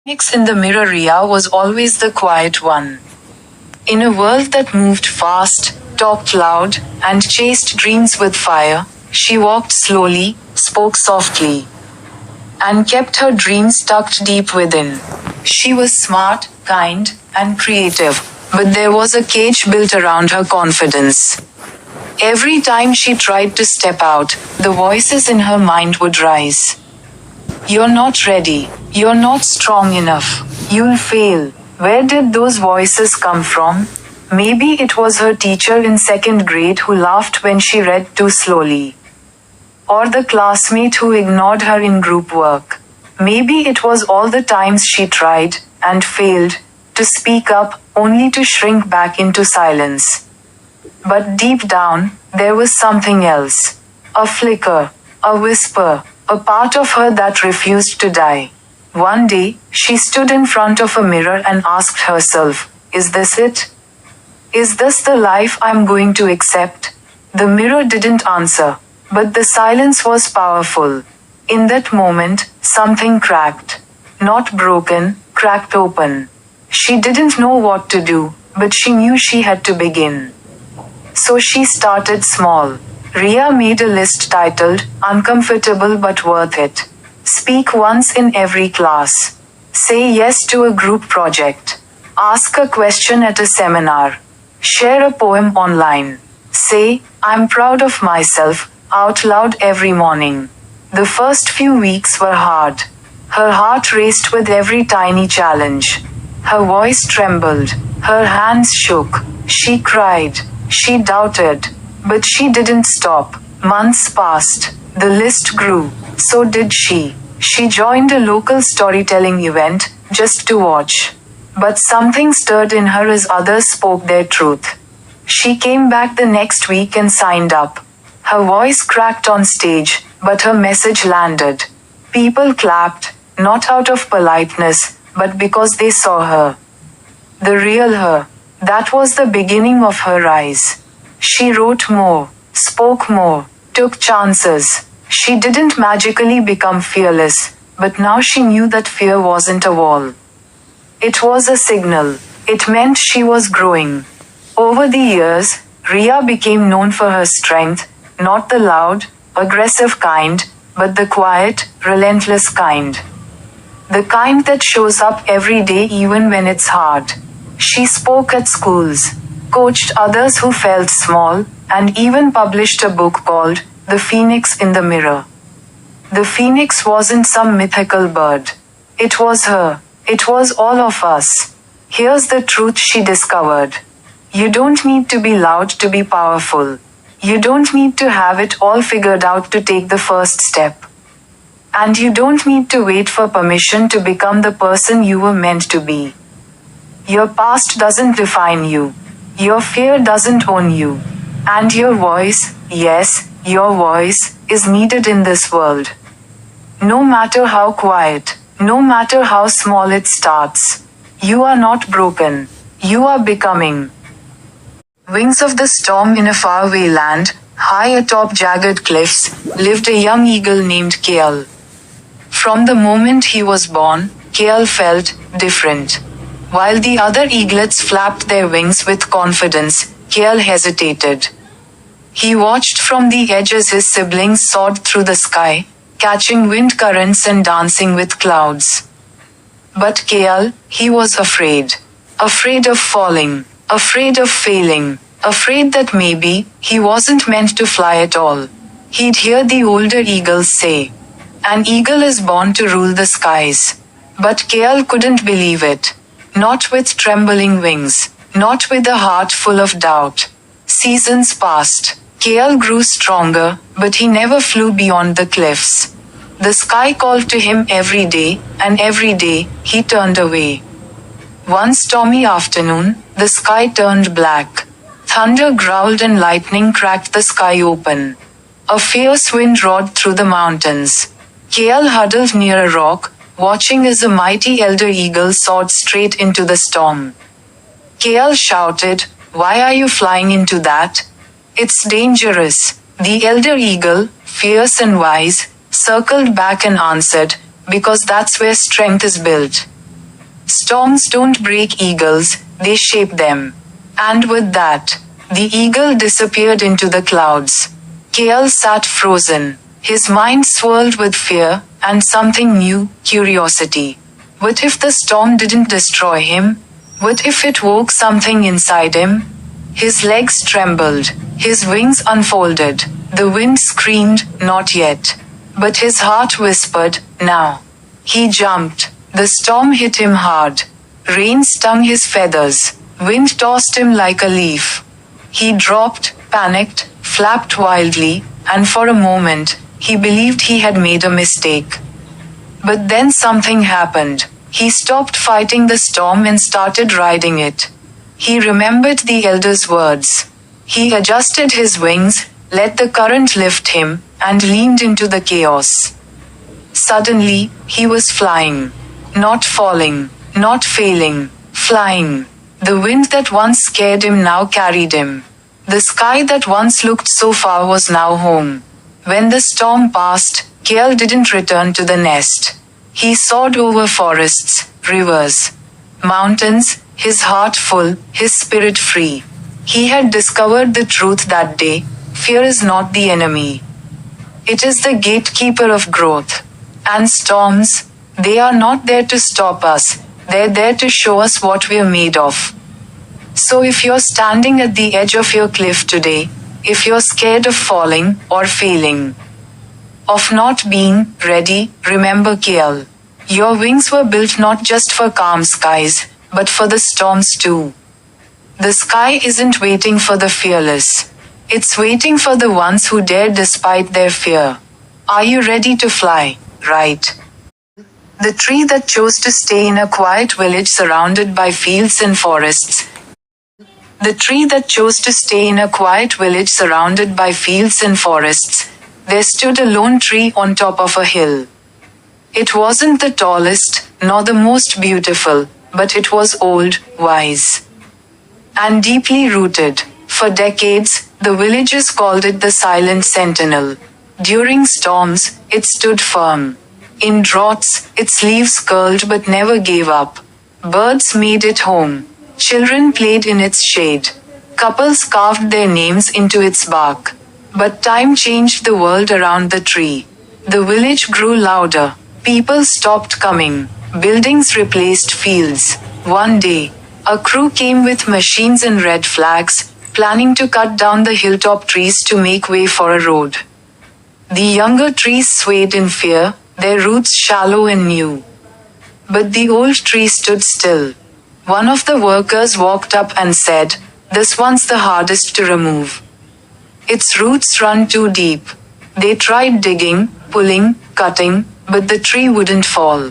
Phoenix in the mirror, Ria was always the quiet one. In a world that moved fast, talked loud, and chased dreams with fire, she walked slowly, spoke softly, and kept her dreams tucked deep within. She was smart, kind, and creative, but there was a cage built around her confidence. Every time she tried to step out, the voices in her mind would rise. You're not ready. You're not strong enough. You'll fail. Where did those voices come from? Maybe it was her teacher in second grade who laughed when she read too slowly. Or the classmate who ignored her in group work. Maybe it was all the times she tried, and failed, to speak up, only to shrink back into silence. But deep down, there was something else. A flicker, a whisper, a part of her that refused to die. One day, she stood in front of a mirror and asked herself, is this it? Is this the life I'm going to accept? The mirror didn't answer, but the silence was powerful. In that moment, something cracked. Not broken, cracked open. She didn't know what to do, but she knew she had to begin. So she started small. Ria made a list titled, Uncomfortable but Worth It. Speak once in every class. Say yes to a group project. Ask a question at a seminar. Share a poem online. Say, I'm proud of myself, out loud every morning. The first few weeks were hard. Her heart raced with every tiny challenge. Her voice trembled. Her hands shook. She cried. She doubted. But she didn't stop. Months passed. The list grew. So did she. She joined a local storytelling event, just to watch. But something stirred in her as others spoke their truth. She came back the next week and signed up. Her voice cracked on stage, but her message landed. People clapped, not out of politeness, but because they saw her. The real her. That was the beginning of her rise. She wrote more, spoke more, took chances. She didn't magically become fearless, but now she knew that fear wasn't a wall. It was a signal. It meant she was growing. Over the years, Ria became known for her strength, not the loud, aggressive kind, but the quiet, relentless kind. The kind that shows up every day even when it's hard. She spoke at schools, coached others who felt small, and even published a book called The Phoenix in the Mirror. The phoenix wasn't some mythical bird. It was her. It was all of us. Here's the truth she discovered. You don't need to be loud to be powerful. You don't need to have it all figured out to take the first step. And you don't need to wait for permission to become the person you were meant to be. Your past doesn't define you. Your fear doesn't own you. And your voice, yes, your voice, is needed in this world. No matter how quiet, no matter how small it starts, you are not broken. You are becoming. Wings of the storm. In a faraway land, high atop jagged cliffs, lived a young eagle named Kale. From the moment he was born, Kale felt different. While the other eaglets flapped their wings with confidence, Kale hesitated. He watched from the edge as his siblings soared through the sky, catching wind currents and dancing with clouds. But Kale, he was afraid. Afraid of falling, afraid of failing, afraid that maybe he wasn't meant to fly at all. He'd hear the older eagles say, an eagle is born to rule the skies. But Kale couldn't believe it. Not with trembling wings, not with a heart full of doubt. Seasons passed. Kale grew stronger, but he never flew beyond the cliffs. The sky called to him every day, and every day, he turned away. One stormy afternoon, the sky turned black. Thunder growled and lightning cracked the sky open. A fierce wind roared through the mountains. Kale huddled near a rock, watching as a mighty elder eagle soared straight into the storm. Kale shouted, "Why are you flying into that? It's dangerous." The elder eagle, fierce and wise, circled back and answered, "Because that's where strength is built. Storms don't break eagles, they shape them. And with that, the eagle disappeared into the clouds. Kale sat frozen. His mind swirled with fear, and something new, curiosity. What if the storm didn't destroy him? What if it woke something inside him? His legs trembled. His wings unfolded. The wind screamed, not yet. But his heart whispered, now. He jumped. The storm hit him hard. Rain stung his feathers. Wind tossed him like a leaf. He dropped, panicked, flapped wildly, and for a moment, he believed he had made a mistake. But then something happened. He stopped fighting the storm and started riding it. He remembered the elder's words. He adjusted his wings, let the current lift him, and leaned into the chaos. Suddenly, he was flying. Not falling, not failing, flying. The wind that once scared him now carried him. The sky that once looked so far was now home. When the storm passed, Kale didn't return to the nest. He soared over forests, rivers, mountains, his heart full, his spirit free. He had discovered the truth that day: fear is not the enemy. It is the gatekeeper of growth. And storms, they are not there to stop us, they're there to show us what we're made of. So if you're standing at the edge of your cliff today, if you're scared of falling or failing, of not being ready, remember Kale. Your wings were built not just for calm skies, but for the storms too. The sky isn't waiting for the fearless. It's waiting for the ones who dare despite their fear. Are you ready to fly? Right. The tree that chose to stay in a quiet village surrounded by fields and forests. The tree that chose to stay in a quiet village surrounded by fields and forests. There stood a lone tree on top of a hill. It wasn't the tallest, nor the most beautiful, but it was old, wise, and deeply rooted. For decades, the villagers called it the Silent Sentinel. During storms, it stood firm. In droughts, its leaves curled but never gave up. Birds made it home. Children played in its shade. Couples carved their names into its bark. But time changed the world around the tree. The village grew louder. People stopped coming. Buildings replaced fields. One day, a crew came with machines and red flags, planning to cut down the hilltop trees to make way for a road. The younger trees swayed in fear, their roots shallow and new. But the old tree stood still. One of the workers walked up and said, "This one's the hardest to remove. Its roots run too deep." They tried digging, pulling, cutting, but the tree wouldn't fall.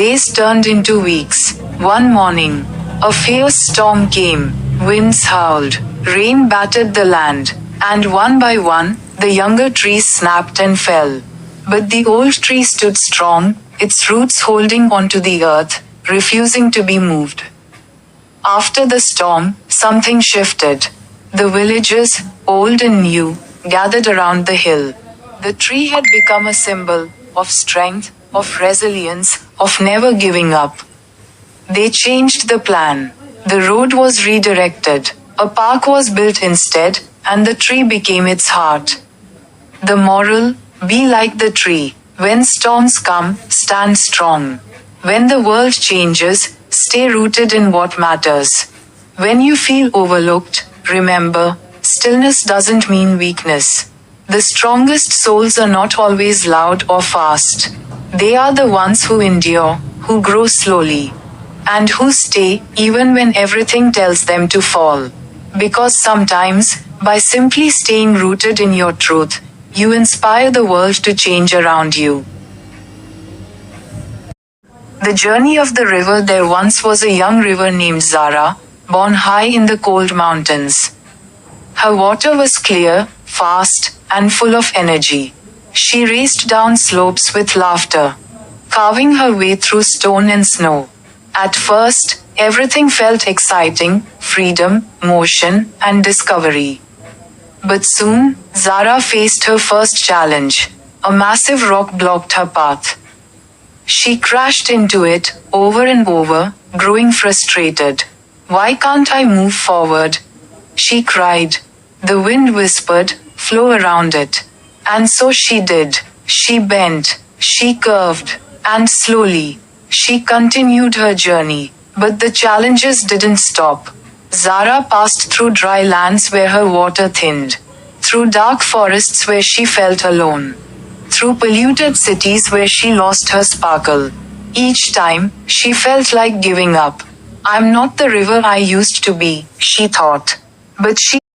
Days turned into weeks. One morning, a fierce storm came. Winds howled, rain battered the land, and one by one, the younger trees snapped and fell. But the old tree stood strong, its roots holding onto the earth, refusing to be moved. After the storm, something shifted. The villagers, old and new, gathered around the hill. The tree had become a symbol of strength, of resilience, of never giving up. They changed the plan. The road was redirected. A park was built instead, and the tree became its heart. The moral: be like the tree. When storms come, stand strong. When the world changes, stay rooted in what matters. When you feel overlooked, remember, stillness doesn't mean weakness. The strongest souls are not always loud or fast. They are the ones who endure, who grow slowly, and who stay even when everything tells them to fall. Because sometimes, by simply staying rooted in your truth, you inspire the world to change around you. The journey of the river. There once was a young river named Zara, born high in the cold mountains. Her water was clear, fast, and full of energy. She raced down slopes with laughter, carving her way through stone and snow. At first, everything felt exciting: freedom, motion, and discovery. But soon, Zara faced her first challenge. A massive rock blocked her path. She crashed into it, over and over, growing frustrated. Why can't I move forward? She cried. The wind whispered, flow around it. And so she did. She bent, she curved, and slowly, she continued her journey. But the challenges didn't stop. Zara passed through dry lands where her water thinned. Through dark forests where she felt alone. Through polluted cities where she lost her sparkle. Each time, she felt like giving up. I'm not the river I used to be, she thought. But she